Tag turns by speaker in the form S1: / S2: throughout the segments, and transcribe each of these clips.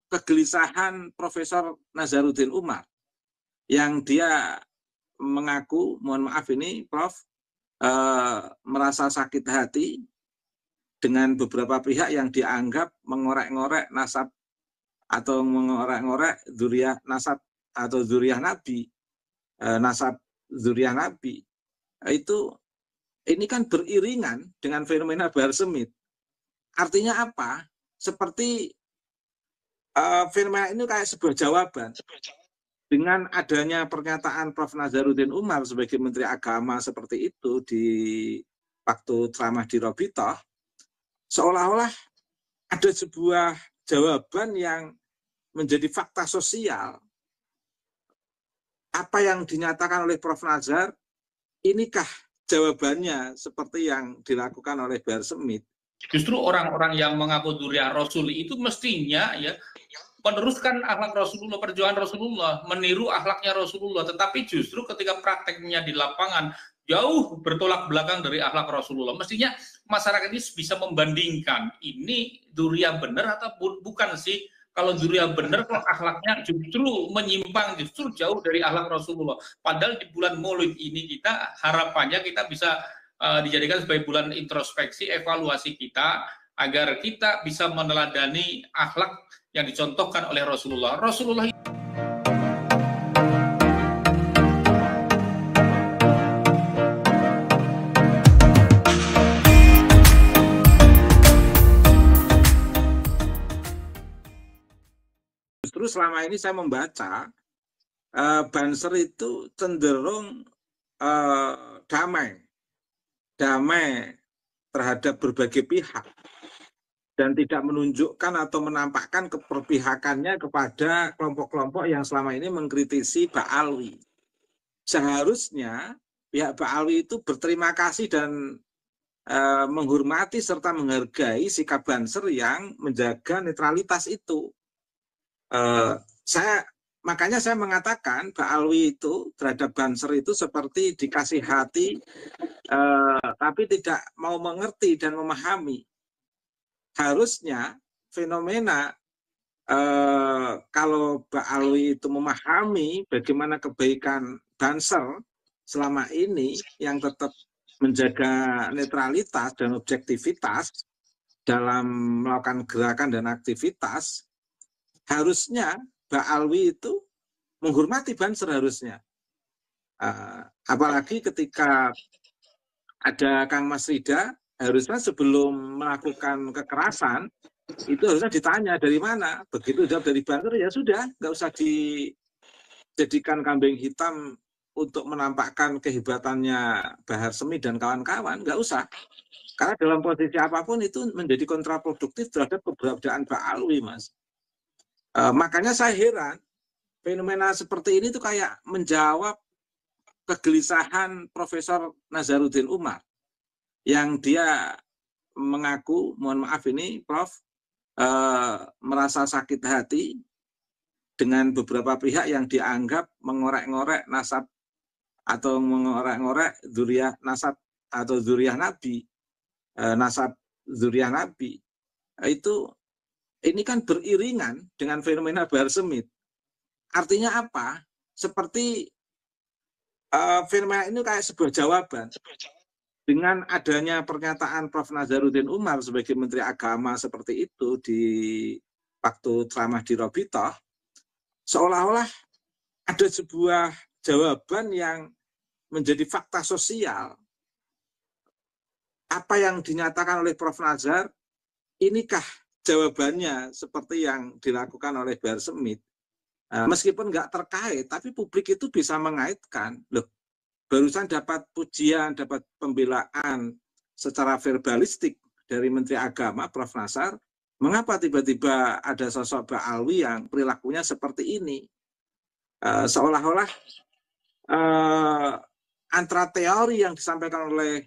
S1: kegelisahan Profesor Nazarudin Umar yang dia mengaku, mohon maaf ini Prof, merasa sakit hati dengan beberapa pihak yang dianggap mengorek-ngorek nasab atau mengorek-ngorek dzurriyyah nasab atau dzurriyyah Nabi, nasab dzurriyyah Nabi. Ini kan beriringan dengan fenomena Bahar Semit. Artinya apa? Seperti fenomena ini kayak sebuah jawaban. Dengan adanya pernyataan Prof. Nazarudin Umar sebagai Menteri Agama seperti itu di waktu ceramah di Robitoh, seolah-olah ada sebuah jawaban yang menjadi fakta sosial. Apa yang dinyatakan oleh Prof. Nazar, inikah jawabannya seperti yang dilakukan oleh Bahar Semit?
S2: Justru orang-orang yang mengaku dzurriyyah Rasul itu mestinya ya meneruskan akhlak Rasulullah, perjuangan Rasulullah, meniru akhlaknya Rasulullah. Tetapi justru ketika prakteknya di lapangan jauh bertolak belakang dari akhlak Rasulullah. Mestinya masyarakat ini bisa membandingkan ini dzurriyyah benar atau bukan sih. Kalau dzurriyyah benar kok akhlaknya justru menyimpang, justru jauh dari akhlak Rasulullah. Padahal di bulan Maulid ini kita harapannya kita bisa dijadikan sebagai bulan introspeksi, evaluasi kita agar kita bisa meneladani akhlak yang dicontohkan oleh Rasulullah.
S1: Justru selama ini saya membaca Banser itu cenderung damai terhadap berbagai pihak dan tidak menunjukkan atau menampakkan keperpihakannya kepada kelompok-kelompok yang selama ini mengkritisi Ba'alwi. Seharusnya pihak Ba'alwi itu berterima kasih dan menghormati serta menghargai sikap Banser yang menjaga netralitas itu. Makanya saya mengatakan Ba'alwi itu terhadap Banser itu seperti dikasih hati tapi tidak mau mengerti dan memahami. Harusnya fenomena kalau Ba'alwi itu memahami bagaimana kebaikan Banser selama ini yang tetap menjaga netralitas dan objektivitas dalam melakukan gerakan dan aktivitas, harusnya Ba'alwi itu menghormati Banser harusnya. Apalagi ketika ada Kang Mas Rida, harusnya sebelum melakukan kekerasan, itu harusnya ditanya dari mana. Begitu jawab dari Banser, ya sudah, nggak usah dijadikan kambing hitam untuk menampakkan kehebatannya Bahar Semit dan kawan-kawan, nggak usah. Karena dalam posisi apapun itu menjadi kontraproduktif terhadap keberadaan Ba'alwi, Mas. Makanya saya heran, fenomena seperti ini tuh kayak menjawab kegelisahan Profesor Nazarudin Umar yang dia mengaku, mohon maaf ini Prof, merasa sakit hati dengan beberapa pihak yang dianggap mengorek-ngorek nasab atau mengorek-ngorek dzurriyyah nasab atau dzurriyyah Nabi, nasab dzurriyyah Nabi. Ini kan beriringan dengan fenomena Bahar Semit. Artinya apa? Seperti fenomena ini kayak sebuah jawaban. Dengan adanya pernyataan Prof. Nazarudin Umar sebagai Menteri Agama seperti itu di waktu ceramah di Robitoh, seolah-olah ada sebuah jawaban yang menjadi fakta sosial. Apa yang dinyatakan oleh Prof. Nazar, inikah jawabannya seperti yang dilakukan oleh Bahar Semit? Meskipun nggak terkait, tapi publik itu bisa mengaitkan. Loh, barusan dapat pujian, dapat pembelaan secara verbalistik dari Menteri Agama, Prof. Nazar, mengapa tiba-tiba ada sosok Ba'alwi yang perilakunya seperti ini? Seolah-olah antara teori yang disampaikan oleh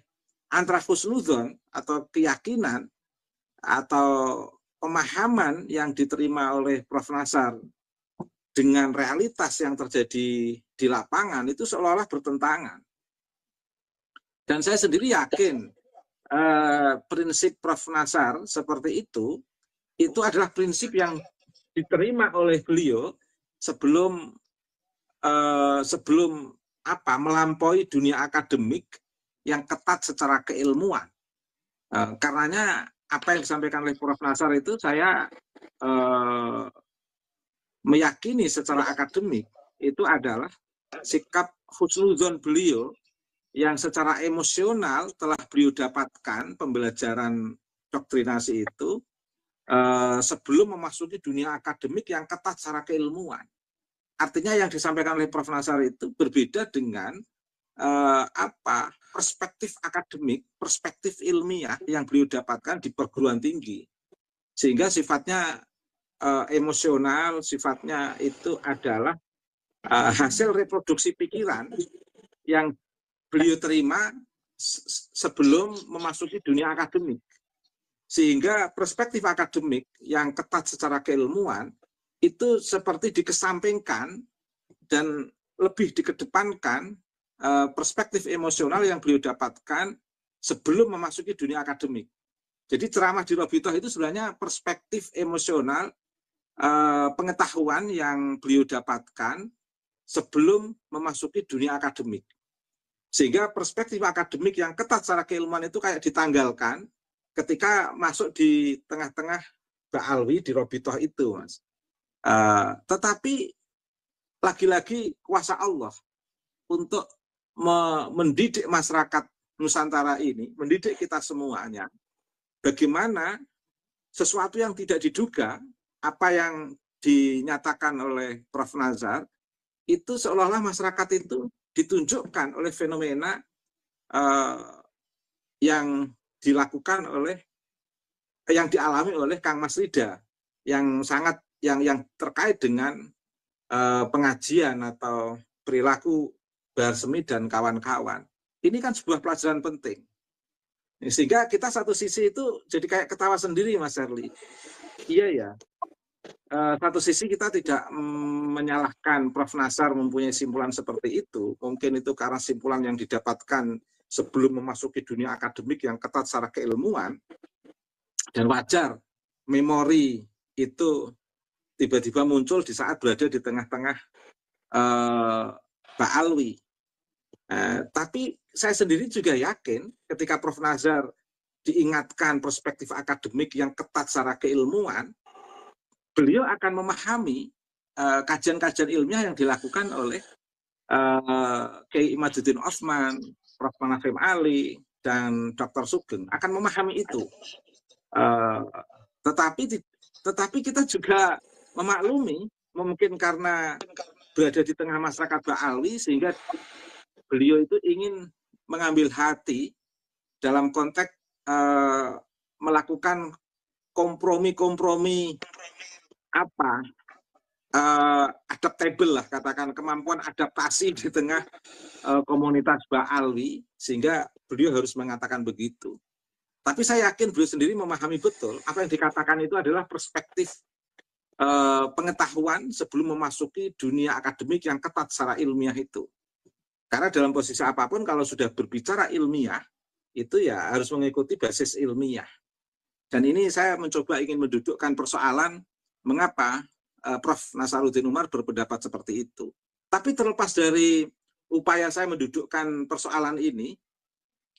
S1: antara husnudzon atau keyakinan atau pemahaman yang diterima oleh Prof. Nazar dengan realitas yang terjadi di lapangan itu seolah-olah bertentangan. Dan saya sendiri yakin prinsip Prof. Nazar seperti itu adalah prinsip yang diterima oleh beliau sebelum melampaui dunia akademik yang ketat secara keilmuan. Karenanya apa yang disampaikan oleh Prof. Nasar itu saya meyakini secara akademik itu adalah sikap husnudzon beliau yang secara emosional telah beliau dapatkan pembelajaran doktrinasi itu sebelum memasuki dunia akademik yang ketat secara keilmuan. Artinya yang disampaikan oleh Prof. Nasar itu berbeda dengan perspektif akademik, perspektif ilmiah yang beliau dapatkan di perguruan tinggi. Sehingga sifatnya emosional, sifatnya itu adalah hasil reproduksi pikiran yang beliau terima sebelum memasuki dunia akademik. Sehingga perspektif akademik yang ketat secara keilmuan itu seperti dikesampingkan dan lebih dikedepankan perspektif emosional yang beliau dapatkan sebelum memasuki dunia akademik. Jadi ceramah di Robitoh itu sebenarnya perspektif emosional pengetahuan yang beliau dapatkan sebelum memasuki dunia akademik. Sehingga perspektif akademik yang ketat secara keilmuan itu kayak ditanggalkan ketika masuk di tengah-tengah Ba'alwi di Robitoh itu, Mas. Tetapi lagi-lagi kuasa Allah untuk mendidik masyarakat Nusantara ini, mendidik kita semuanya, bagaimana sesuatu yang tidak diduga, apa yang dinyatakan oleh Prof. Nazar, itu seolah-olah masyarakat itu ditunjukkan oleh fenomena yang dilakukan oleh, yang dialami oleh Kang Mas Rida, yang sangat yang terkait dengan pengajian atau perilaku Bahar Smith dan kawan-kawan. Ini kan sebuah pelajaran penting. Sehingga kita satu sisi itu jadi kayak ketawa sendiri, Mas Herli. Iya ya. Satu sisi kita tidak menyalahkan Prof. Nasar mempunyai simpulan seperti itu. Mungkin itu karena simpulan yang didapatkan sebelum memasuki dunia akademik yang ketat secara keilmuan. Dan wajar memori itu tiba-tiba muncul di saat berada di tengah-tengah Ba'alwi. Tapi saya sendiri juga yakin ketika Prof. Nazar diingatkan perspektif akademik yang ketat secara keilmuan, beliau akan memahami kajian-kajian ilmiah yang dilakukan oleh Kiai Imaduddin Otsman, Prof. Manafim Ali, dan Dr. Sugeng akan memahami itu. Tetapi kita juga memaklumi, mungkin karena berada di tengah masyarakat Ba'alwi, sehingga beliau itu ingin mengambil hati dalam konteks melakukan kompromi-kompromi adaptable lah, katakan kemampuan adaptasi di tengah komunitas Ba'alwi, sehingga beliau harus mengatakan begitu. Tapi saya yakin beliau sendiri memahami betul apa yang dikatakan itu adalah perspektif pengetahuan sebelum memasuki dunia akademik yang ketat secara ilmiah itu. Karena dalam posisi apapun kalau sudah berbicara ilmiah, itu ya harus mengikuti basis ilmiah. Dan ini saya mencoba ingin mendudukkan persoalan mengapa Prof. Nasaruddin Umar berpendapat seperti itu. Tapi terlepas dari upaya saya mendudukkan persoalan ini,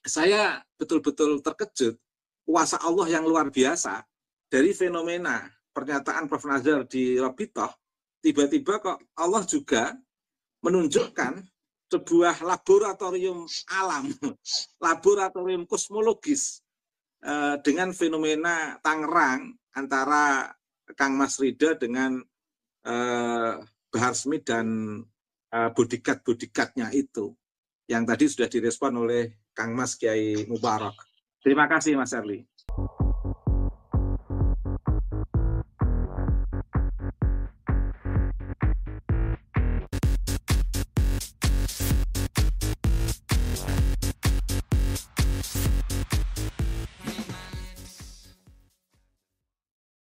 S1: saya betul-betul terkejut kuasa Allah yang luar biasa dari fenomena pernyataan Prof. Nazar di Robitoh. Tiba-tiba kok Allah juga menunjukkan sebuah laboratorium alam, laboratorium kosmologis dengan fenomena Tangerang antara Kang Mas Rida dengan Bahar Smith dan bodyguard-bodyguardnya itu, yang tadi sudah direspon oleh Kang Mas Kiai Mubarak. Terima kasih Mas Herli.